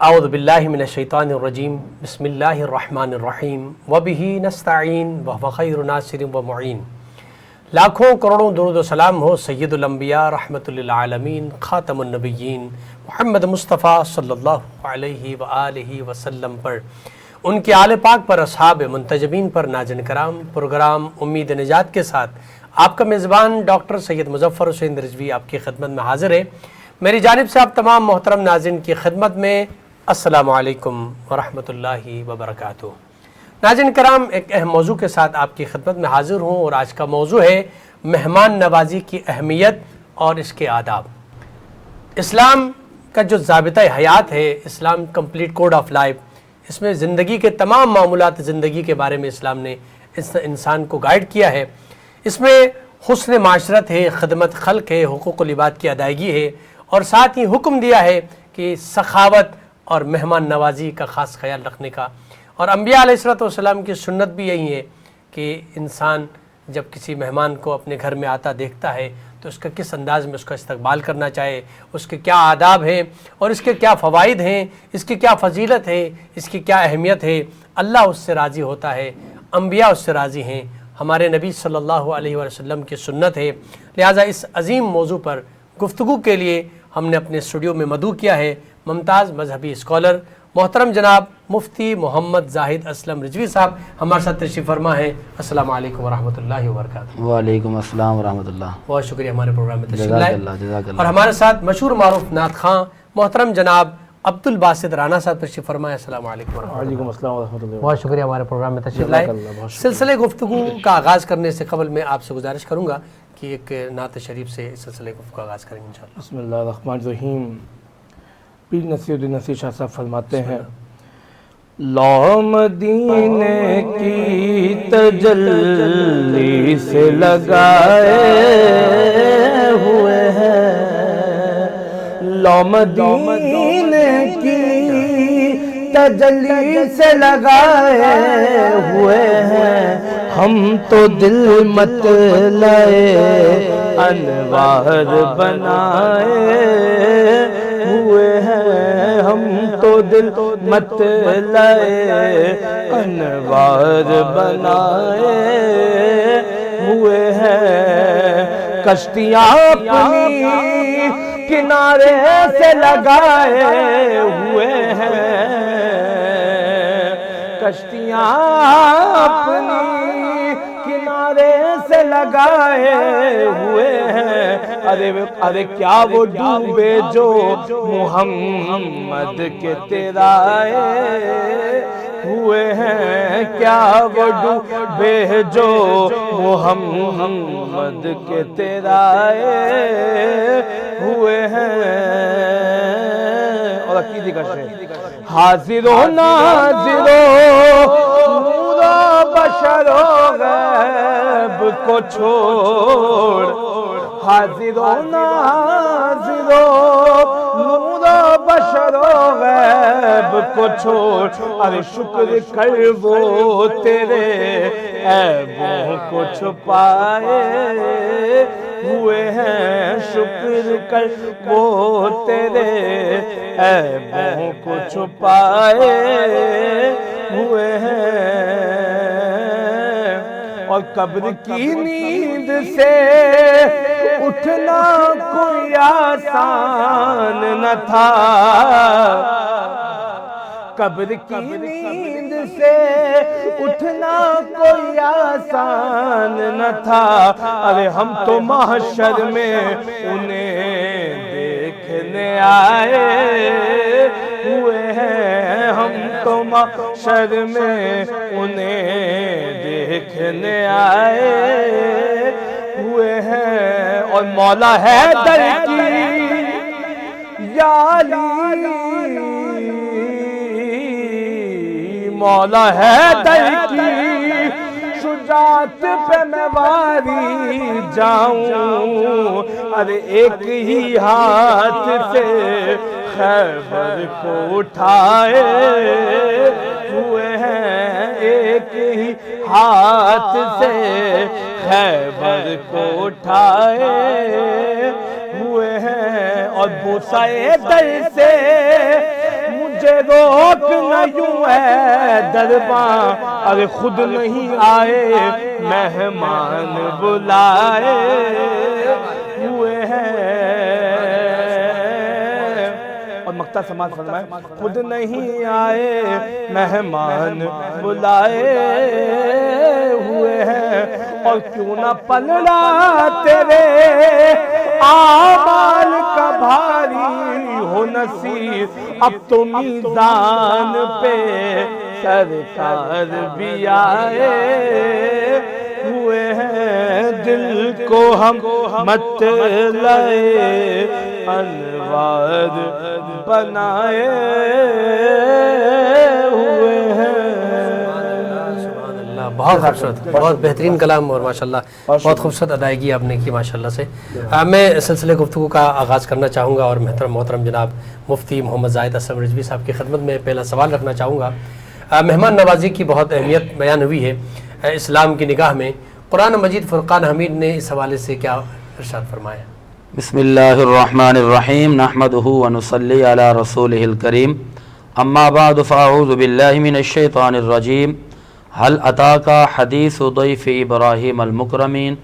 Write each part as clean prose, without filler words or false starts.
اعوذ باللہ من الشیطان الرجیم بسم اللہ الرحمن الرحیم وبہ نستعین وہو خیر ناصر و معین۔ لاکھوں کروڑوں درود و سلام ہو سید الانبیاء رحمت للعالمین خاتم النبیین محمد مصطفیٰ صلی اللہ علیہ وآلہ وسلم پر، ان کے آل پاک پر، اصحاب منتجبین پر، ناظرین کرام۔ پروگرام امید نجات کے ساتھ آپ کا میزبان ڈاکٹر سید مظفر حسین رضوی آپ کی خدمت میں حاضر ہے۔ میری جانب سے آپ تمام محترم ناظرین کی خدمت میں السلام علیکم ورحمۃ اللہ وبرکاتہ۔ ناظرین کرام، ایک اہم موضوع کے ساتھ آپ کی خدمت میں حاضر ہوں، اور آج کا موضوع ہے مہمان نوازی کی اہمیت اور اس کے آداب۔ اسلام کا جو ضابطہ حیات ہے، اسلام کمپلیٹ کوڈ آف لائف، اس میں زندگی کے تمام معمولات زندگی کے بارے میں اسلام نے انسان کو گائیڈ کیا ہے۔ اس میں حسن معاشرت ہے، خدمت خلق ہے، حقوق العباد کی ادائیگی ہے، اور ساتھ ہی حکم دیا ہے کہ سخاوت اور مہمان نوازی کا خاص خیال رکھنے کا۔ اور انبیاء علیہ السلام کی سنت بھی یہی ہے کہ انسان جب کسی مہمان کو اپنے گھر میں آتا دیکھتا ہے تو اس کا کس انداز میں اس کا استقبال کرنا چاہے، اس کے کیا آداب ہیں اور اس کے کیا فوائد ہیں، اس کی کیا فضیلت ہے، اس کی کیا اہمیت ہے۔ اللہ اس سے راضی ہوتا ہے، انبیاء اس سے راضی ہیں، ہمارے نبی صلی اللہ علیہ وسلم کی سنت ہے۔ لہٰذا اس عظیم موضوع پر گفتگو کے لیے ہم نے اپنے اسٹوڈیو میں مدعو کیا ہے ممتاز مذہبی اسکالر محترم جناب مفتی محمد زاہد اسلم رضوی صاحب ہمارے ساتھ تشریف فرما ہے۔ السلام علیکم ورحمۃ اللہ وبرکاتہ۔ وعلیکم السلام ورحمۃ اللہ۔ بہت شکریہ ہمارے پروگرام میں تشریف لائے۔ جزاک اللہ۔ اور ہمارے ساتھ مشہور معروف نعت خواں محترم جناب عبد الباسط رانا صاحب تشریف فرمائے۔ السلام علیکم ورحمۃ اللہ۔ وعلیکم السلام ورحمۃ اللہ۔ بہت شکریہ ہمارے پروگرام میں تشریف لائے۔ سلسلے گفتگو کا آغاز کرنے سے قبل میں آپ سے گزارش کروں گا کہ ایک نعت شریف سے اس سلسلے گفتگو کا آغاز کریں گے انشاءاللہ۔ بسم اللہ الرحمن الرحیم۔ پیر نصیر الدین نصیر شاہ صاحب فرماتے ہیں، لو مدینے کی تجلی سے لگائے ہوئے ہیں، لو مدینے کی تجلی سے لگائے ہوئے ہیں، ہم تو دل مت لائے انوار بنائے ہوئے ہیں، ہم تو دل مت لائے انوار بنائے ہوئے ہیں، کشتیاں اپنی کنارے سے لگائے ہوئے ہیں، کشتیاں اپنی کنارے سے لگائے ہوئے ہیں، ارے کیا وہ ڈوبے جو محمد کے تیرائے ہوئے ہیں، کیا وہ ڈوبے جو محمد کے تیرائے ہوئے ہیں۔ اور عقیدے کا شعر، حاضر و ناظر نور و بشر و غیب کو چھوڑ، حاضر و ناظر نور و بشر و غیب کو چھوڑ، ارے شکر کر وہ تیرے عیبوں کو چھپائے ہوئے ہیں، شکر کر وہ تیرے عیبوں کو چھپائے ہوئے ہیں، اور قبر کی نیند سے اٹھنا کوئی آسان نہ تھا، قبر کی نیند سے اٹھنا کوئی آسان نہ تھا، ارے ہم تو محشر میں انہیں دیکھنے آئے ہوئے ہیں، ہم تو محشر میں انہیں دیکھنے آئے ہوئے ہیں، اور مولا حیدر کی یا علی، مولا حیدر کی شجاعت پہ میں واری جاؤں، ارے ایک ہی ہاتھ سے خیبر کو اٹھائے ہوئے ہیں، ایک ہی ہاتھ سے خیبر کو اٹھائے ہوئے ہیں، اور بوسہ در سے مجھے روک نہ یوں ہے درباں، اگر خود نہیں آئے مہمان بلائے ہوئے ہیں۔ اور مقطع سماعت فرمائے، خود نہیں آئے مہمان بلائے ہوئے ہیں، اور کیوں نہ پلڑا تیرے اعمال کا بھاری ہو نصیر، اب تو میزان پہ سرکار بھی آئے ہوئے ہیں، دل کو ہم مطلع انوار بنائے ہوئے ہیں۔ بہت خوبصورت، بہت بہترین کلام، اور ماشاءاللہ بہت خوبصورت ادائیگی آپ نے کی ماشاءاللہ سے۔ میں سلسلے گفتگو کا آغاز کرنا چاہوں گا، اور محترم جناب مفتی محمد زاہد اسلم رضوی صاحب کی خدمت میں پہلا سوال رکھنا چاہوں گا۔ مہمان نوازی کی بہت اہمیت بیان ہوئی ہے اسلام کی نگاہ میں، قرآن مجید فرقان حمید نے اس حوالے سے کیا ارشاد فرمایا؟ بسم اللہ الرحمن الرحیم، نحمدہ ونصلی علی رسولہ الکریم، اما بعد فاعوذ باللہ من الشیطان الرجیم، هل اتاک حدیث ضیف ابراہیم المکرمین،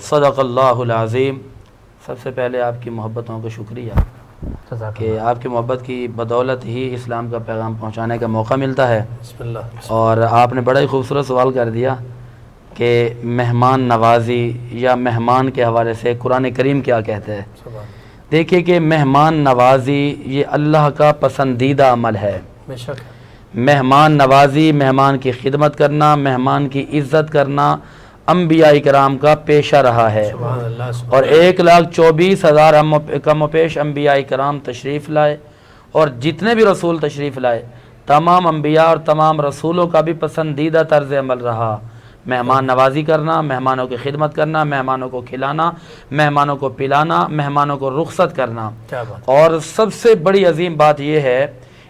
صدق اللہ العظیم۔ سب سے پہلے آپ کی محبتوں کا شکریہ کہ آپ کی محبت کی بدولت ہی اسلام کا پیغام پہنچانے کا موقع ملتا ہے۔ بسم اللہ۔ اور آپ نے بڑا ہی خوبصورت سوال کر دیا کہ مہمان نوازی یا مہمان کے حوالے سے قرآن کریم کیا کہتا ہے۔ دیکھیے کہ مہمان نوازی یہ اللہ کا پسندیدہ عمل ہے۔ بے شک مہمان نوازی، مہمان کی خدمت کرنا، مہمان کی عزت کرنا انبیاء کرام کا پیشہ رہا ہے، سبحان اللہ۔ اور 1,24,000 کم و بیش انبیاء کرام تشریف لائے، اور جتنے بھی رسول تشریف لائے تمام انبیاء اور تمام رسولوں کا بھی پسندیدہ طرز عمل رہا مہمان نوازی کرنا، مہمانوں کی خدمت کرنا، مہمانوں کو کھلانا، مہمانوں کو پلانا، مہمانوں کو رخصت کرنا۔ کیا بات، اور سب سے بڑی عظیم بات یہ ہے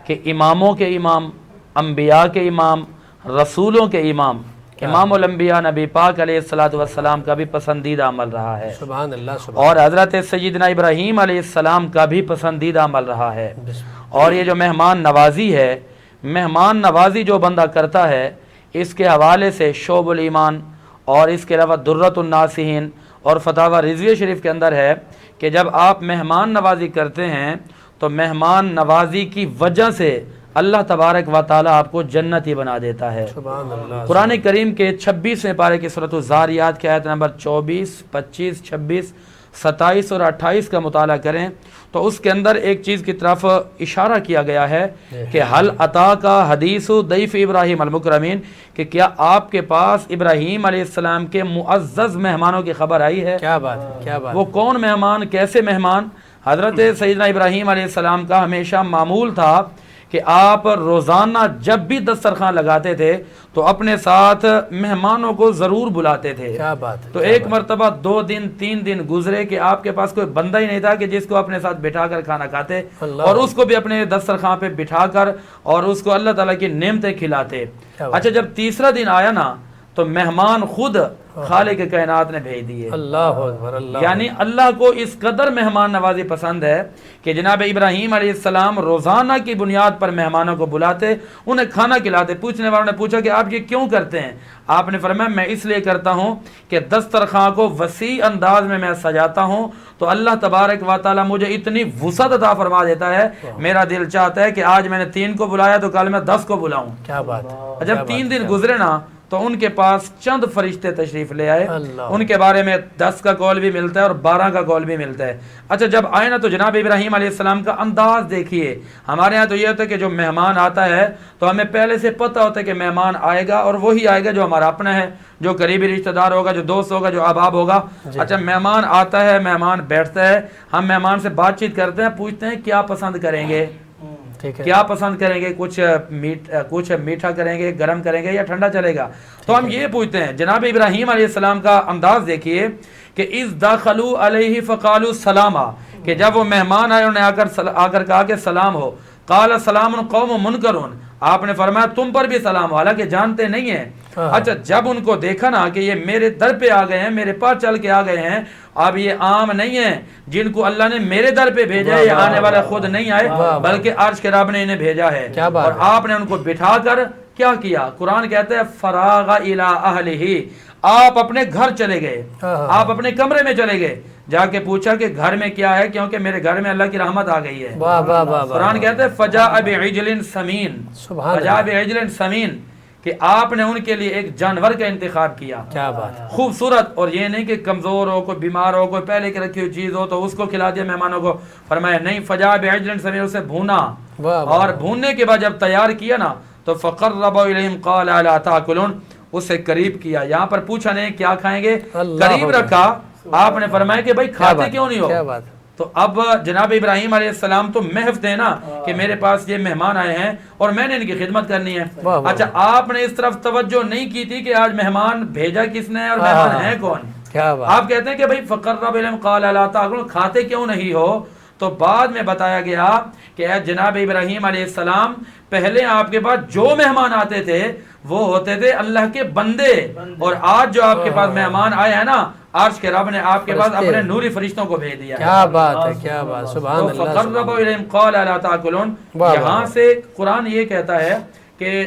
کہ اماموں کے امام، انبیاء کے امام، رسولوں کے امام، امام الانبیاء نبی پاک علیہ السلام کا بھی پسندیدہ عمل رہا ہے، سبحان اللہ، سبحان اور حضرت سیدنا ابراہیم علیہ السلام کا بھی پسندیدہ عمل رہا ہے۔ اللہ۔ اور یہ جو مہمان نوازی ہے، مہمان نوازی جو بندہ کرتا ہے، اس کے حوالے سے شعب الایمان اور اس کے علاوہ درۃ الناصحین اور فتاوی رضویہ شریف کے اندر ہے کہ جب آپ مہمان نوازی کرتے ہیں تو مہمان نوازی کی وجہ سے اللہ تبارک و تعالیٰ آپ کو جنتی بنا دیتا ہے۔ سبحان اللہ۔ قرآن کریم کے 26ویں پارے کی سورۃ الذاریات کی آیت نمبر 24، 25، 26، 27 اور 28 کا مطالعہ کریں تو اس کے اندر ایک چیز کی طرف اشارہ کیا گیا ہے کہ حل اتاک حدیث ضیف ابراہیم المکرمین، کہ کیا آپ کے پاس ابراہیم علیہ السلام کے معزز مہمانوں کی خبر آئی ہے؟ کیا بات ہے، کیا بات۔ وہ کون مہمان، کیسے مہمان؟ حضرت سیدنا ابراہیم علیہ السلام کا ہمیشہ معمول تھا کہ آپ روزانہ جب بھی دسترخوان لگاتے تھے تو اپنے ساتھ مہمانوں کو ضرور بلاتے تھے۔ کیا بات ہے۔ تو ایک مرتبہ 2 دن 3 دن گزرے کہ آپ کے پاس کوئی بندہ ہی نہیں تھا کہ جس کو اپنے ساتھ بٹھا کر کھانا کھاتے اور اس کو بھی اپنے دسترخوان پہ بٹھا کر اور اس کو اللہ تعالیٰ کی نعمتیں کھلاتے۔ اچھا، جب تیسرا دن آیا نا تو مہمان خود خالق کائنات نے بھیج دیے۔ اللہ اکبر، اللہ، یعنی اللہ کو اس قدر مہمان نوازی پسند ہے کہ جناب ابراہیم علیہ السلام روزانہ کی بنیاد پر مہمانوں کو بلاتے، انہیں کھانا کھلاتے۔ پوچھنے والوں نے پوچھا کہ آپ یہ کیوں کرتے ہیں؟ آپ نے فرمایا میں اس لیے کرتا ہوں کہ دسترخوان کو وسیع انداز میں سجاتا ہوں تو اللہ تبارک و تعالیٰ مجھے اتنی وسعت عطا فرما دیتا ہے، میرا دل چاہتا ہے کہ آج میں نے 3 کو بلایا تو کل میں 10 کو بلاؤں۔ کیا بات ہے۔ جب 3 دن گزرے نا تو ان کے پاس چند فرشتے تشریف لے آئے، ان کے بارے میں 10 کا قول بھی ملتا ہے اور 12 کا قول بھی ملتا ہے۔ اچھا، جب آئے نا تو جناب ابراہیم علیہ السلام کا انداز دیکھیے۔ ہمارے ہاں تو یہ ہوتا ہے کہ جو مہمان آتا ہے تو ہمیں پہلے سے پتہ ہوتا ہے کہ مہمان آئے گا اور وہی آئے گا جو ہمارا اپنا ہے، جو قریبی رشتہ دار ہوگا، جو دوست ہوگا، جو احباب ہوگا۔ اچھا، مہمان آتا ہے، مہمان بیٹھتا ہے، ہم مہمان سے بات چیت کرتے ہیں، پوچھتے ہیں کیا پسند کریں گے، کیا پسند کریں گے، کچھ میٹھا کریں گے، گرم کریں گے یا ٹھنڈا چلے گا؟ تو ہم یہ پوچھتے ہیں۔ جناب ابراہیم علیہ السلام کا انداز دیکھیے کہ اذ دخلوا علیہ فقالوا سلاما، کہ جب وہ مہمان آئے انہیں آ کر کہا کہ سلام ہو۔ قال سلام قوم منکرون، آپ نے فرمایا تم پر بھی سلام، حالانکہ جانتے نہیں ہیں۔ اچھا جب ان کو دیکھا نا کہ یہ میرے در پہ آ گئے ہیں، میرے پاس چل کے آ گئے ہیں، اب یہ عام نہیں ہیں جن کو اللہ نے میرے در پہ بھیجا ہے، یہ آنے والے خود نہیں آئے بلکہ عرش کے رب نے انہیں بھیجا ہے، اور آپ نے ان کو بٹھا کر کیا کیا؟ قرآن کہتا ہے فراغ الی اہلہ، آپ اپنے گھر چلے گئے، آپ اپنے کمرے میں چلے گئے، جا کے پوچھا کہ گھر میں کیا ہے، کیونکہ میرے گھر میں اللہ کی رحمت آ گئی ہے۔ قرآن کہتا ہے فجاء بعجل سمین، فجاء بعجل سمین، کہ آپ نے ان کے لیے ایک جانور کا انتخاب کیا، کیا بات ہے خوبصورت، اور یہ نہیں کہ کمزور ہو، کوئی بیمار ہو، کوئی پہلے کی رکھی ہوئی چیز ہو تو اس کو کھلا دیا مہمانوں کو، فرمایا نہیں فجاء بعجل سمین، اسے بھونا، اور بھوننے کے بعد جب تیار کیا نا تو فقرب الیہم قال الا تاکلون، اسے قریب کیا، یہاں پر پوچھا نہیں کیا کھائیں گے، قریب رکھا، آپ نے فرمایا کہ بھائی کھاتے کیوں نہیں ہو؟ تو اب جناب ابراہیم علیہ السلام تو محف تھے نا کہ میرے پاس یہ مہمان آئے ہیں اور میں نے ان کی خدمت کرنی ہے۔ اچھا آپ نے اس طرف توجہ نہیں کی تھی کہ آج مہمان بھیجا کس نے اور مہمان ہیں کون؟ آپ کہتے ہیں کہ بھائی فقرب الیہم قال الا تاکلون، کھاتے کیوں نہیں ہو؟ تو بعد میں بتایا گیا کہ جناب ابراہیم علیہ السلام پہلے آپ کے پاس جو مہمان آتے تھے وہ ہوتے تھے اللہ کے بندے، اور آج جو آپ کے پاس مہمان آئے ہیں نا، عرش کے رب نے آپ کے پاس اپنے نوری فرشتوں کو بھیج دیا۔ کیا بات ہے، کیا بات، سبحان اللہ۔ فقرب الیہم قال الا تاکلون، یہاں سے قرآن یہ کہتا ہے کہ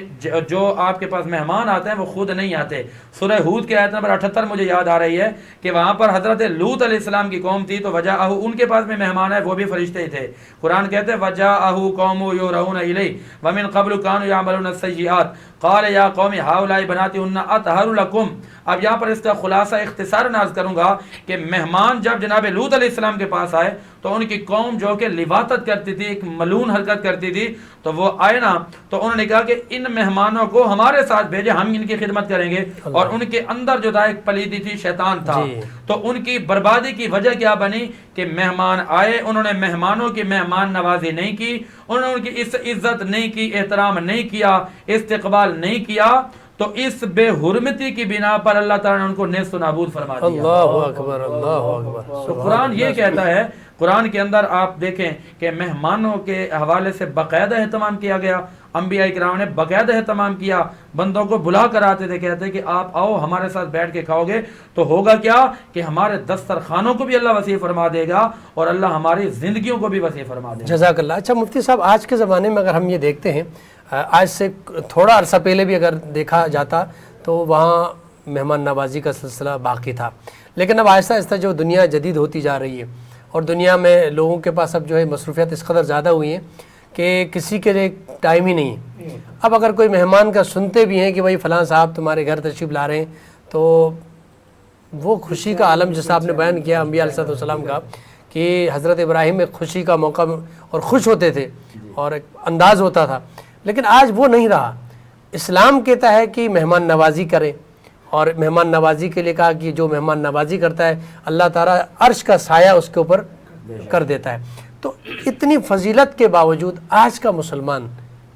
جو آپ کے پاس مہمان آتے ہیں وہ خود نہیں آتے۔ سورہ ہود کی آیت نمبر 78 مجھے یاد آ رہی ہے کہ وہاں پر حضرت لوط علیہ السلام کی قوم تھی تو وجاءہ، ان کے پاس میں مہمان آئے، وہ بھی فرشتے ہی تھے۔ قرآن کہتے ہیں وجاءہ قوم یرون الیہ ومن قبل كانوا يعملون السیئات قال یا قوم ہؤلاء بناتی اطہر لکم۔ اب یہاں پر اس کا خلاصہ اختصار عرض کروں گا کہ مہمان جب جناب لوط علیہ السلام کے پاس آئے تو ان کی قوم جو کہ لواطت کرتی تھی، ایک ملون حرکت کرتی تھی، تو وہ آئے نا تو انہوں نے کہا کہ ان مہمانوں کو ہمارے ساتھ بھیجے، ہم ان کی خدمت کریں گے، اور ان کے اندر جو تھا ایک پلیدی تھی، شیطان تھا، تو ان کی بربادی کی وجہ کیا بنی کہ مہمان آئے، انہوں نے مہمانوں کی مہمان نوازی نہیں کی، انہوں نے ان کی عزت نہیں کی، احترام نہیں کیا، استقبال نہیں کیا، تو اس بے حرمتی کی بنا پر اللہ تعالیٰ نے ان کو نیست و نابود فرما دیا۔ اللہ اکبر، اللہ اکبر۔ تو قرآن یہ کہتا ہے، قرآن کے اندر آپ دیکھیں کہ مہمانوں کے حوالے سے باقاعدہ اہتمام کیا گیا، انبیاء کرام نے باقاعدہ اہتمام کیا، بندوں کو بلا کر آتے تھے، کہتے کہ آپ آؤ ہمارے ساتھ بیٹھ کے کھاؤ گے تو ہوگا کیا کہ ہمارے دسترخوانوں کو بھی اللہ وسیع فرما دے گا اور اللہ ہماری زندگیوں کو بھی وسیع فرما دے گا۔ جزاک اللہ۔ اچھا مفتی صاحب، آج کے زمانے میں اگر ہم یہ دیکھتے ہیں، آج سے تھوڑا عرصہ پہلے بھی اگر دیکھا جاتا تو وہاں مہمان نوازی کا سلسلہ باقی تھا، لیکن اب آہستہ آہستہ جو دنیا جدید ہوتی جا رہی ہے اور دنیا میں لوگوں کے پاس اب جو ہے مصروفیت اس قدر زیادہ ہوئی ہیں کہ کسی کے لیے ٹائم ہی نہیں ہے۔ اب اگر کوئی مہمان کا سنتے بھی ہیں کہ بھائی فلاں صاحب تمہارے گھر تشریف لا رہے ہیں، تو وہ خوشی کا عالم جیسا آپ نے بیان کیا انبیاء علیہ السلام کا کہ حضرت ابراہیم ایک خوشی کا موقع اور خوش ہوتے تھے اور ایک انداز ہوتا تھا، لیکن آج وہ نہیں رہا۔ اسلام کہتا ہے کہ مہمان نوازی کریں، اور مہمان نوازی کے لیے کہا کہ جو مہمان نوازی کرتا ہے اللہ تعالیٰ عرش کا سایہ اس کے اوپر کر دیتا ہے۔ تو اتنی فضیلت کے باوجود آج کا مسلمان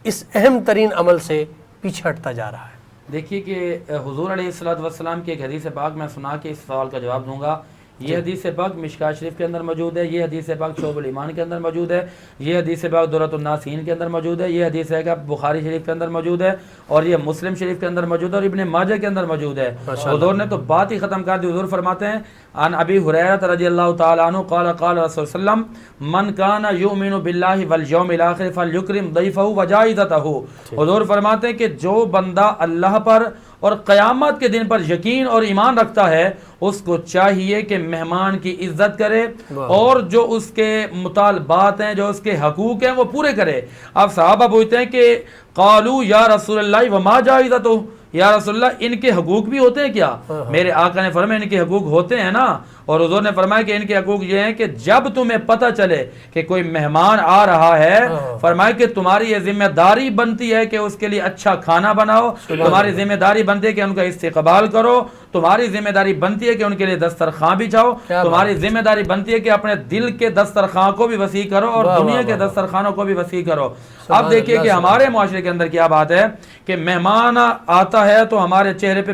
اس اہم ترین عمل سے پیچھے ہٹتا جا رہا ہے۔ دیکھیے کہ حضور علیہ السلام کی ایک حدیث پاک میں سنا کے اس سوال کا جواب دوں گا۔ یہ حدیث پاک مشکات شریف کے اندر موجود ہے، یہ حدیث پاک شعب الایمان کے اندر موجود ہے، یہ حدیث پاک درۃ الناسین کے اندر موجود ہے، یہ حدیث ہے کہ بخاری شریف کے اندر موجود ہے، اور یہ مسلم شریف کے اندر موجود ہے، اور ابن ماجہ کے اندر موجود ہے۔ حضور نے تو بات ہی ختم کر دی۔ حضور فرماتے ہیں عن ابی ہریرہ رضی اللہ تعالی عنہ قال قال رسول صلی اللہ علیہ وسلم من کان یؤمن باللہ والیوم الاخر فلیکرم ضیفہ وجائزتہ۔ حضور فرماتے ہیں کہ جو بندہ اللہ پر اور قیامت کے دن پر یقین اور ایمان رکھتا ہے اس کو چاہیے کہ مہمان کی عزت کرے اور جو اس کے مطالبات ہیں، جو اس کے حقوق ہیں وہ پورے کرے۔ اب صحابہ پوچھتے ہیں کہ قالوا یا رسول اللہ وما جائزتہ، یا رسول اللہ ان کے حقوق بھی ہوتے ہیں کیا؟ میرے آقا نے فرمایا ان کے حقوق ہوتے ہیں نا، اور حضور نے فرمایا کہ ان کے حقوق یہ ہیں کہ جب تمہیں پتہ چلے کہ کوئی مہمان آ رہا ہے، فرمایا کہ تمہاری یہ ذمہ داری بنتی ہے کہ اس کے لیے اچھا کھانا بناؤ، تمہاری ذمہ داری بنتی ہے کہ ان کا استقبال کرو، تمہاری ذمہ داری بنتی ہے کہ ان کے لیے دسترخوان بچھاؤ، تمہاری ذمہ داری بنتی ہے کہ اپنے دل کے دسترخوان کو بھی وسیع کرو اور دنیا کے دسترخوانوں کو بھی وسیع کرو۔ اب دیکھیے کہ ہمارے معاشرے کے اندر کیا بات ہے کہ مہمان آتا ہے تو ہمارے چہرے پہ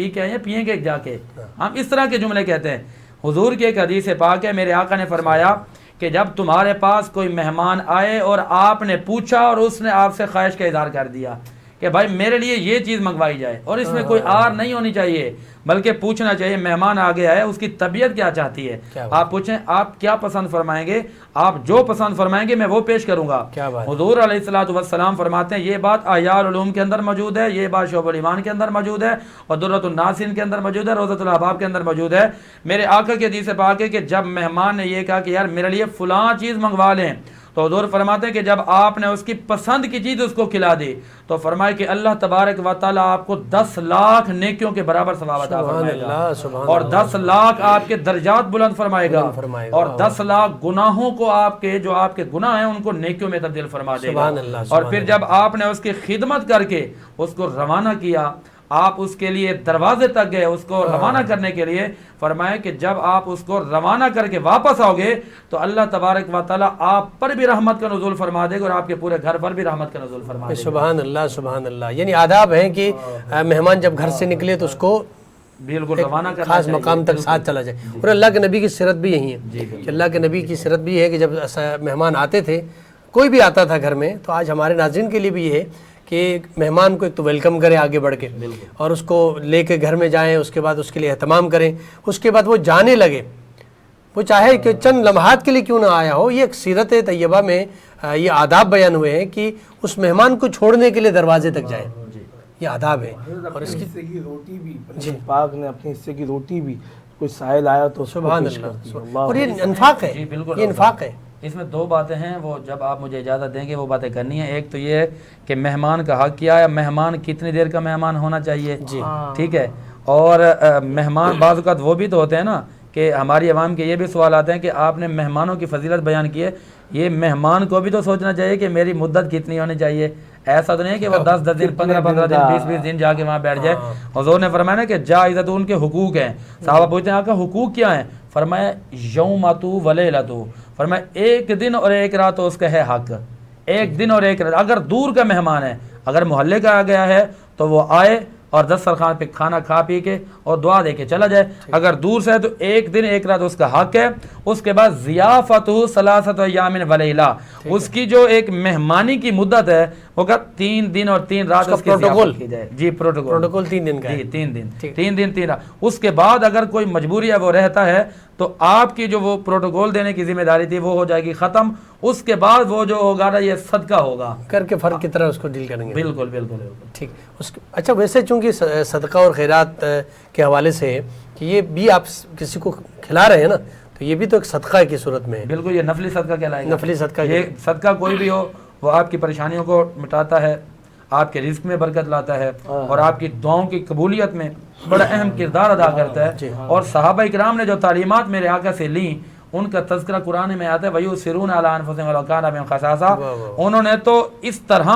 پی کے آئے ہیں, پیئیں گے جا کے, ہم اس طرح کے جملے کہتے ہیں. حضور کی ایک حدیث پاک ہے, میرے آقا نے فرمایا کہ جب تمہارے پاس کوئی مہمان آئے اور آپ نے پوچھا اور اس نے آپ سے خواہش کا اظہار کر دیا کہ بھائی میرے لیے یہ چیز منگوائی جائے, اور اس میں کوئی آر نہیں ہونی چاہیے بلکہ پوچھنا چاہیے مہمان آ گیا ہے اس کی طبیعت کیا چاہتی ہے, آپ پوچھیں آپ کیا پسند فرمائیں گے, آپ جو پسند فرمائیں گے میں وہ پیش کروں گا. حضور علیہ الصلوۃ والسلام فرماتے ہیں یہ بات احیاء العلوم کے اندر موجود ہے, یہ بات شعب الایمان کے اندر موجود ہے, اور درۃ الناصرین کے اندر موجود ہے, روضۃ الاحباب کے اندر موجود ہے. میرے آقا کی حدیث پاک ہے کہ جب مہمان نے یہ کہا کہ یار میرے لیے فلاں چیز منگوا لیں, تو حضور فرماتے ہیں کہ جب آپ نے اس کی پسند کی چیز اس کو کھلا دی تو فرمائے کہ اللہ تبارک و تعالیٰ آپ کو 10 لاکھ نیکیوں کے برابر ثواب عطا فرمائے گا, اور 10 لاکھ آپ کے درجات بلند فرمائے گا, اور 10 لاکھ گناہوں کو آپ کے جو آپ کے گناہ ہیں ان کو نیکیوں میں تبدیل فرما دے گا. اور پھر جب آپ نے اس کی خدمت کر کے اس کو روانہ کیا, آپ اس کے لیے دروازے تک گئے اس کو روانہ کرنے کے لیے, فرمایا کہ جب آپ اس کو روانہ کر کے واپس آؤ گے تو اللہ تبارک و تعالیٰ آپ پر بھی رحمت کا نزول فرما دے گا اور آپ کے پورے گھر پر بھی رحمت کا نزول فرما دے گا. سبحان اللہ سبحان اللہ. یعنی آداب ہیں کہ مہمان جب گھر سے نکلے تو اس کو بالکل روانہ کرنا خاص مقام تک ساتھ چلا جائے. اور اللہ کے نبی کی سیرت بھی یہی ہے کہ اللہ کے نبی کی سیرت بھی ہے کہ جب مہمان آتے تھے, کوئی بھی آتا تھا گھر میں, تو آج ہمارے ناظرین کے لیے بھی یہ ہے کہ مہمان کو ایک تو ویلکم کریں آگے بڑھ کے, اور اس کو لے کے گھر میں جائیں, اس کے بعد اس کے لیے اہتمام کریں, اس کے بعد وہ جانے لگے, وہ چاہے کہ چند لمحات کے لیے کیوں نہ آیا ہو. یہ ایک سیرت طیبہ میں یہ آداب بیان ہوئے ہیں کہ اس مہمان کو چھوڑنے کے لیے دروازے تک جائیں, یہ آداب ہے. اور اس کی روٹی بھی پاک نے اپنے حصے کی روٹی بھی, کوئی سائل آیا تو سبحان اللہ. اور یہ انفاق ہے, یہ انفاق ہے. اس میں 2 باتیں ہیں, وہ جب آپ مجھے اجازت دیں گے وہ باتیں کرنی ہیں. ایک تو یہ ہے کہ مہمان کا حق کیا ہے, مہمان کتنی دیر کا مہمان ہونا چاہیے, ٹھیک ہے. اور مہمان بعض اوقات وہ بھی تو ہوتے ہیں نا کہ ہماری عوام کے یہ بھی سوال آتے ہیں کہ آپ نے مہمانوں کی فضیلت بیان کی ہے, یہ مہمان کو بھی تو سوچنا چاہیے کہ میری مدت کتنی ہونی چاہیے. ایسا تو نہیں ہے کہ وہ 10 دن 15 دن 20 دن جا کے وہاں بیٹھ جائے. حضور نے فرمایا نا کہ جائزت ان کے حقوق ہیں. صحابہ پوچھتے ہیں آقا حقوق کیا ہیں؟ فرمایا یومتو ولیلتو, فرمایا 1 دن اور 1 رات تو اس کا ہے حق, 1 دن اور 1 رات. اگر دور کا مہمان ہے, اگر محلے کا آ گیا ہے تو وہ آئے اور دسترخوان پہ کھانا کھا پی کے اور دعا دے کے چلا جائے. اگر دور سے ہے تو 1 دن 1 رات اس کا حق ہے. اس کے بعد ضیافتہ 3 ایام ولیلہ, اس کی جو ایک مہمانی کی مدت ہے وہ 3 دن اور 3 رات اس کی ضیافت کی جائے. جی پروٹوکول 3 دن کا ہے. 3 دن 3 رات. اس کے بعد اگر کوئی مجبوری ہے وہ رہتا ہے تو آپ کی جو وہ پروٹوکول دینے کی ذمہ داری تھی وہ ہو جائے گی ختم. اس کے بعد وہ جو ہوگا نا یہ صدقہ ہوگا, کر کے فرق کی طرح اس کو ڈیل کریں گے. بالکل بالکل ٹھیک. اچھا ویسے چونکہ صدقہ اور خیرات کے حوالے سے کہ یہ بھی آپ کسی کو کھلا رہے ہیں نا, تو یہ بھی تو ایک صدقہ کی صورت میں ہے. بالکل, یہ نفلی صدقہ کہلائے گا. نفلی صدقہ, یہ صدقہ کوئی بھی ہو وہ آپ کی پریشانیوں کو مٹاتا ہے, آپ کے رزق میں برکت لاتا ہے, اور آپ کی دعاؤں کی قبولیت میں بڑا اہم کردار ادا کرتا ہے. اور صحابہ اکرام نے جو تعلیمات میرے آقا سے لیں ان کا تذکرہ قرآن میں آتا ہے, وَيُؤْثِرُونَ عَلَىٰ أَنفُسِهِمْ وَلَوْ كَانَ بِهِمْ خَصَاصَةٌ. انہوں نے تو اس طرح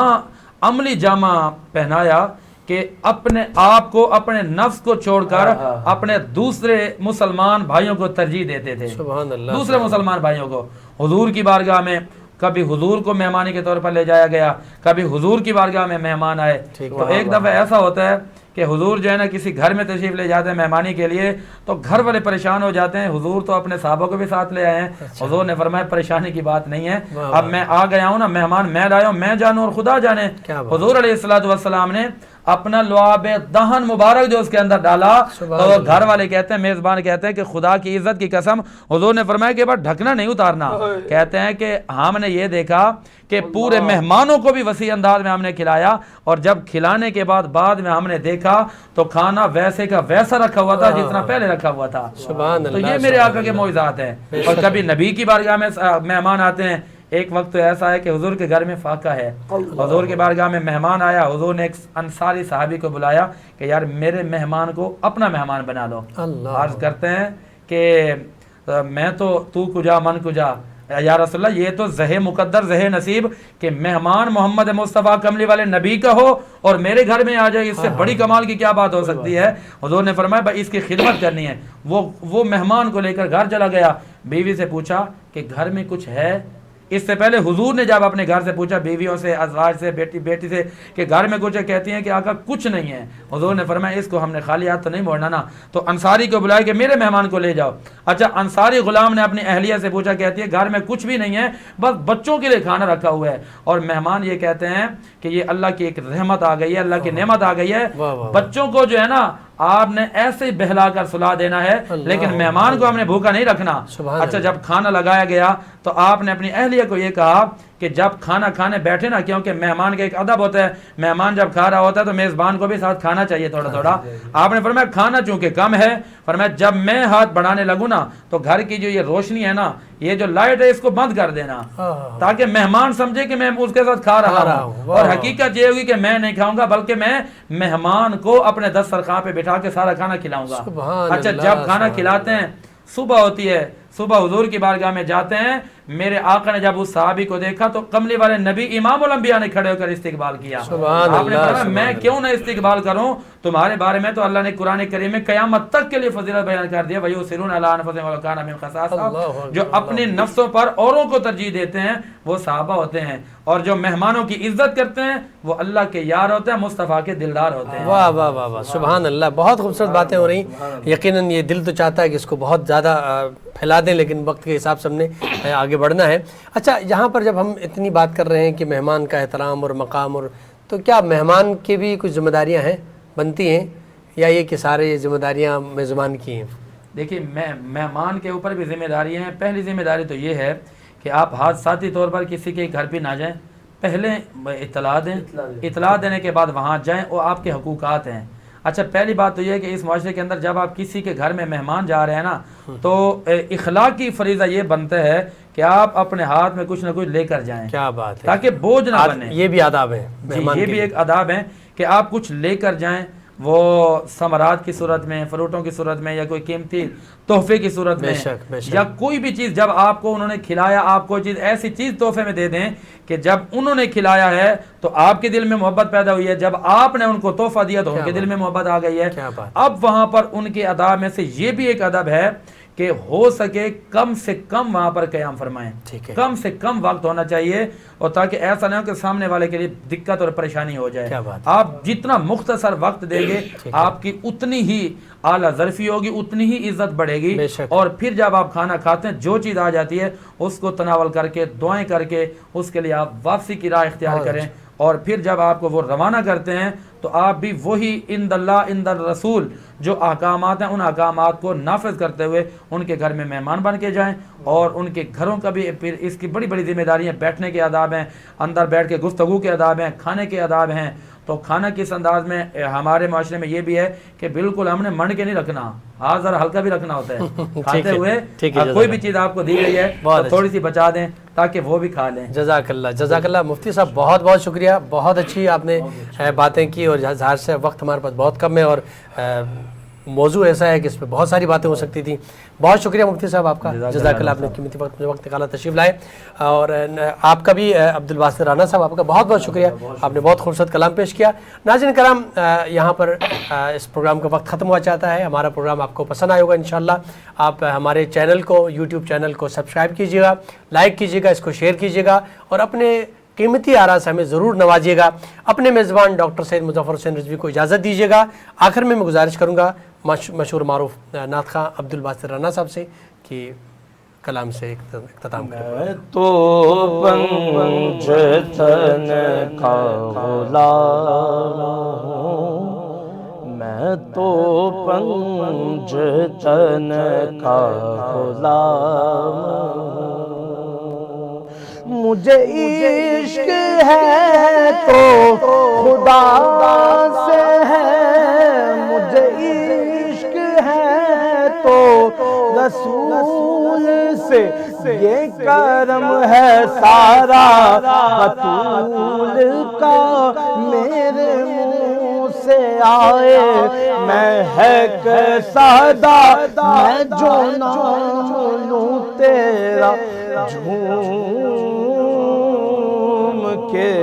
عملی جامہ پہنایا کہ اپنے آپ کو, اپنے نفس کو چھوڑ کر اپنے دوسرے مسلمان بھائیوں کو ترجیح دیتے تھے. دوسرے مسلمان بھائیوں کو حضور کی بارگاہ میں, کبھی حضور کو مہمانی کے طور پر لے جایا گیا, کبھی حضور کی بارگاہ میں مہمان آئے. تو ایک دفعہ ایسا ہوتا ہے کہ حضور جو ہے نا کسی گھر میں تشریف لے جاتے ہیں مہمانی کے لیے, تو گھر والے پریشان ہو جاتے ہیں. حضور تو اپنے صحابہ کو بھی ساتھ لے آئے ہیں. حضور نے فرمایا پریشانی کی بات نہیں ہے, اب میں آ گیا ہوں نا, مہمان میں لایا ہوں, میں جانوں اور خدا جانے. حضور علیہ الصلوۃ والسلام نے اپنا لعاب دہن مبارک جو اس کے اندر ڈالا, تو گھر والے کہتے ہیں, میزبان کہتے ہیں کہ خدا کی عزت کی قسم, حضور نے فرمایا کہ بس ڈھکنا نہیں اتارنا. کہتے ہیں کہ ہم نے یہ دیکھا کہ پورے مہمانوں کو بھی وسیع انداز میں ہم نے کھلایا, اور جب کھلانے کے بعد میں ہم نے دیکھا تو کھانا ویسے کا ویسا رکھا ہوا تھا جتنا پہلے رکا ہوا تھا. تو یہ میرے آقا کے معجزات ہیں. اور کبھی نبی کی بارگاہ میں مہمان آتے ہیں. ایک وقت تو ایسا ہے کہ حضور کے گھر میں فاقہ ہے, حضور کے بارگاہ میں مہمان آیا, حضور نے ایک انصاری صحابی کو بلایا کہ یار میرے مہمان کو اپنا مہمان بنا لو. عرض کرتے ہیں کہ میں تو کجا من کجا, یا رسول اللہ یہ تو زہ مقدر زہ نصیب کہ مہمان محمد مصطفیٰ کملی والے نبی کا ہو اور میرے گھر میں آ جائے, اس سے بڑی کمال کی کیا بات ہو سکتی ہے. حضور نے فرمایا بھائی اس کی خدمت کرنی ہے. وہ مہمان کو لے کر گھر چلا گیا, بیوی سے پوچھا کہ گھر میں کچھ ہے, اس سے پہلے حضور نے جب اپنے گھر سے پوچھا بیویوں سے، ازواج سے، بیٹی سے کہ گھر میں کچھ ہے، کہتی ہیں کہ آقا کچھ نہیں ہے. حضور نے فرمایا اس کو ہم نے خالی ہاتھ تو نہیں موڑنا نا. تو انصاری کو بلایا کہ میرے مہمان کو لے جاؤ. اچھا انصاری غلام نے اپنی اہلیہ سے پوچھا، کہتی ہے گھر میں کچھ بھی نہیں ہے، بس بچوں کے لیے کھانا رکھا ہوا ہے. اور مہمان یہ کہتے ہیں کہ یہ اللہ کی ایک رحمت آ گئی ہے، اللہ کی نعمت آ گئی ہے. بچوں کو جو ہے نا آپ نے ایسے ہی بہلا کر سلا دینا ہے، لیکن مہمان کو ہم نے بھوکا نہیں رکھنا. اچھا جب کھانا لگایا گیا تو آپ نے اپنی اہلیہ کو یہ کہا کہ جب کھانا کھانے بیٹھے نا، کیونکہ مہمان کا ایک ادب ہوتا ہے، مہمان جب کھا رہا ہوتا ہے تو میزبان کو بھی ساتھ کھانا چاہیے تھوڑا تھوڑا. آپ نے فرمایا کھانا چونکہ کم ہے، فرمایا جب میں ہاتھ بڑھانے لگوں نا تو گھر کی جو یہ روشنی ہے نا، یہ جو لائٹ ہے اس کو بند کر دینا تاکہ مہمان سمجھے کہ میں اس کے ساتھ کھا رہا ہوں. اور حقیقت یہ ہوگی کہ میں نہیں کھاؤں گا بلکہ میں مہمان کو اپنے دسترخوان پہ بٹھا کے سارا کھانا کھلاؤں گا. اچھا جب کھانا کھلاتے ہیں، صبح ہوتی ہے، صبح حضور کی بارگاہ میں جاتے ہیں. میرے آقا نے جب اس صحابی کو دیکھا تو کملی والے نبی امام الانبیاء نے کھڑے ہو کر استقبال کیا. آپ نے فرمایا میں کیوں نہ استقبال کروں، تمہارے بارے میں تو اللہ نے قرآن کریم میں قیامت تک کے لیے فضیلت بیان کر دیا. وَيُؤْثِرُونَ عَلَىٰ أَنفُسِهِمْ وَلَوْ كَانَ بِهِمْ خَصَاصَةٌ، جو اپنے نفسوں پر اوروں کو ترجیح دیتے ہیں وہ صحابہ ہوتے ہیں. اور جو مہمانوں کی عزت کرتے ہیں وہ اللہ کے یار ہوتے ہیں، مصطفیٰ کے دلدار ہوتے ہیں. واہ واہ واہ واہ، سبحان اللہ. بہت خوبصورت باتیں ہو رہی. یقیناً یہ دل تو چاہتا ہے کہ اس کو بہت زیادہ پھیلا دیں، لیکن وقت کے حساب سے ہم نے آگے بڑھنا ہے. اچھا یہاں پر جب ہم اتنی بات کر رہے ہیں کہ مہمان کا احترام اور مقام، اور تو کیا مہمان کی بھی کچھ ذمہ داریاں ہیں، بنتی ہیں، یا یہ کہ سارے یہ ذمہ داریاں میزبان کی ہیں؟ دیکھیے مہمان کے اوپر بھی ذمہ داریاں ہیں. پہلی ذمہ داری تو یہ ہے کہ آپ حادثاتی طور پر کسی کے گھر پہ نہ جائیں، پہلے اطلاع دیں. اطلاع دینے کے بعد وہاں جائیں، وہ آپ کے حقوقات ہیں. اچھا پہلی بات تو یہ ہے کہ اس معاشرے کے اندر جب آپ کسی کے گھر میں مہمان جا رہے ہیں نا تو اخلاقی فریضہ یہ بنتا ہے کہ آپ اپنے ہاتھ میں کچھ نہ کچھ لے کر جائیں. کیا بات ہے، تاکہ بوجھ نہ بنے. یہ بھی آداب ہے، یہ بھی ایک آداب ہے کہ آپ کچھ لے کر جائیں، وہ ثمرات کی صورت میں، فروٹوں کی صورت میں، یا کوئی قیمتی تحفے کی صورت میں، یا کوئی بھی چیز. جب آپ کو انہوں نے کھلایا، آپ کو چیز ایسی چیز تحفے میں دے دیں کہ جب انہوں نے کھلایا ہے تو آپ کے دل میں محبت پیدا ہوئی ہے، جب آپ نے ان کو تحفہ دیا تو ان کے دل میں محبت آ گئی ہے. اب وہاں پر ان کے اداب میں سے یہ بھی ایک ادب ہے کہ ہو سکے کم سے کم وہاں پر قیام فرمائیں. کم سے کم وقت ہونا چاہیے، اور تاکہ ایسا نہ ہو کہ سامنے والے کے لیے دقت اور پریشانی ہو جائے. آپ جتنا مختصر وقت دیں گے آپ کی اتنی ہی اعلیٰ ظرفی ہوگی، اتنی ہی عزت بڑھے گی. اور پھر جب آپ کھانا کھاتے ہیں جو چیز آ جاتی ہے اس کو تناول کر کے، دعائیں کر کے اس کے لیے آپ واپسی کی راہ اختیار کریں. اور پھر جب آپ کو وہ روانہ کرتے ہیں تو آپ بھی وہی عند اللہ عند الرسول جو احکامات ہیں ان احکامات کو نافذ کرتے ہوئے ان کے گھر میں مہمان بن کے جائیں. اور ان کے گھروں کا بھی پھر اس کی بڑی بڑی ذمہ داریاں، بیٹھنے کے آداب ہیں، اندر بیٹھ کے گفتگو کے آداب ہیں، کھانے کے آداب ہیں. تو کھانا کس انداز میں، ہمارے معاشرے میں یہ بھی ہے کہ بالکل ہم نے منڈ کے نہیں رکھنا، ہاں ذرا ہلکا بھی رکھنا ہوتا ہے. کھاتے ہوئے کوئی بھی چیز آپ کو دی گئی ہے تو تھوڑی سی بچا دیں تاکہ وہ بھی کھا لیں. جزاک اللہ، جزاک اللہ. مفتی صاحب بہت بہت شکریہ، بہت اچھی آپ نے باتیں کی. اور ظاہر سے وقت ہمارے پاس بہت کم ہے اور موضوع ایسا ہے کہ اس پہ بہت ساری باتیں ہو سکتی تھیں. بہت شکریہ مفتی صاحب آپ کا، جزاک اللہ. آپ نے قیمتی وقت نکالا، تشریف لائے. اور آپ کا بھی عبدالباسط رانا صاحب، آپ کا بہت بہت شکریہ، آپ نے بہت خوبصورت کلام پیش کیا. ناظرین کرام، یہاں پر اس پروگرام کا وقت ختم ہوا چاہتا ہے. ہمارا پروگرام آپ کو پسند آئے ہوگا انشاءاللہ. آپ ہمارے چینل کو، یوٹیوب چینل کو سبسکرائب کیجیے گا، لائک کیجیے گا، اس کو شیئر کیجیے گا، اور اپنے قیمتی آراء سے ہمیں ضرور نوازیے گا. اپنے میزبان ڈاکٹر سید مظفر حسین رضوی کو اجازت دیجیے گا. آخر میں گزارش کروں گا مشہور معروف نعت خواں عبدالباسط رانا صاحب سے کہ کلام سے اختتام کریں. میں تو پنجتن کا غلام ہوں، میں تو پنجتن کا غلام ہوں. مجھے عشق ہے تو خدا سے ہے، مجھے عشق ہے تو رسول سے، یہ کرم ہے سارا بطول کا. میرے منہ سے آئے میں ہے کہ سادہ، میں جو نام لوں تیرا جھوم کے.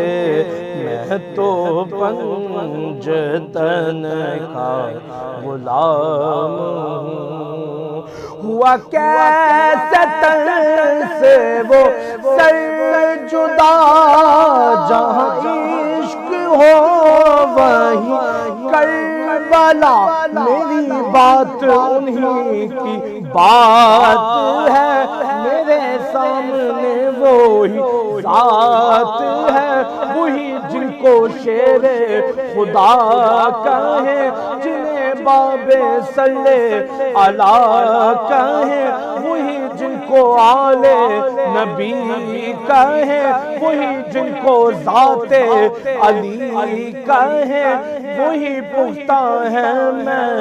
میں تو پنجتن کا غلام ہوں. ہوا کیسے تن سے وہ سر جدا، جہاں عشق ہو وہیں کربلا، میری بات انہی کی بات ہے، میرے سامنے وہی ذات ہے، وہی جن کو شیر خدا کہیں، جنہیں باب صلی علیہ کہیں، وہی جن کو آل نبی کہیں، وہی جن کو ذات علی کہیں، وہی پختہ ہے میں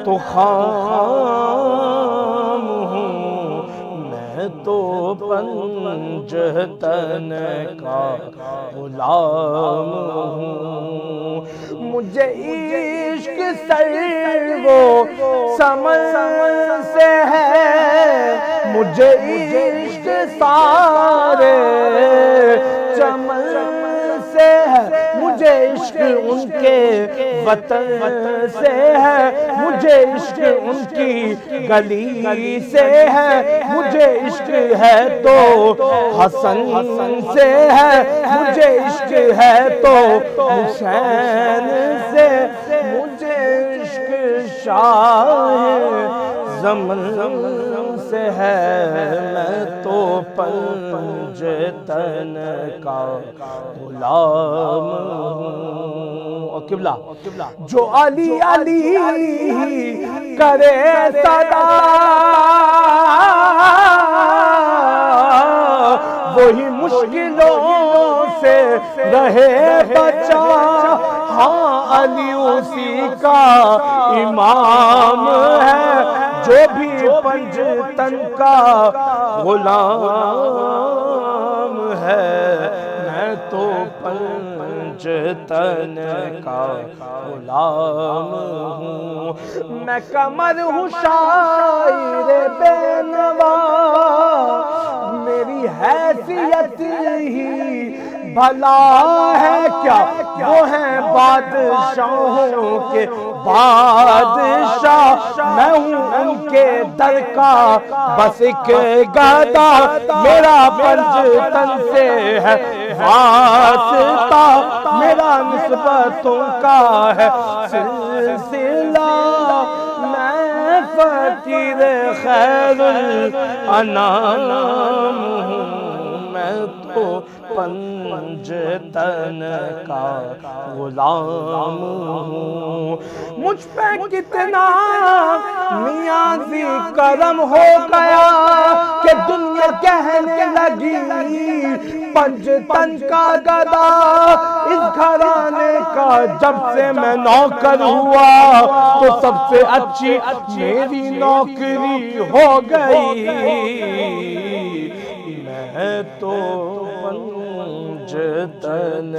تو خام ہوں، میں تو پنجتن کا غلام ہوں، مجھے عشق سر وہ سمن سے ہے، مجھے عشق سارے چمن سے ہے، مجھے عشق ان کے وطن سے ہے، مجھے عشق ان کی گلی سے ہے، مجھے عشق ہے تو حسن سے ہے، مجھے عشق ہے تو حسین سے، مجھے عشق شاہ زمن سے ہے، میں تو پنجتن کا غلام ہوں۔ اور قبلہ جو علی علی کرے صدا، وہی مشکلوں سے رہے بچا، ہاں علی اسی کا امام ہے، جو بھی پنجتن کا غلام ہے، میں تو پنجتن کا غلام ہوں، میں قمر ہوں شاعر بے نوا، میری حیثیت ہی بھلا ہے کیا، وہ ہیں بادشاہوں کے بادشاہ، میں ہوں ان کے در کا بس ایک گدا، میرا پنجتن سے ہے واسطہ، میرا نسبتوں کا ہے سلسلہ، میں فقیر خیر الانام ہوں، میں تو پنجتن کا غلام ہوں، مجھ پہ کتنا نیازی کرم ہو گیا کہ دنیا کہنے لگی پنجتن کا گدا، اس گھرانے کا جب سے میں نوکر ہوا تو سب سے اچھی میری نوکری ہو گئی، میں تو پنجتن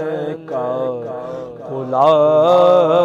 کا غلام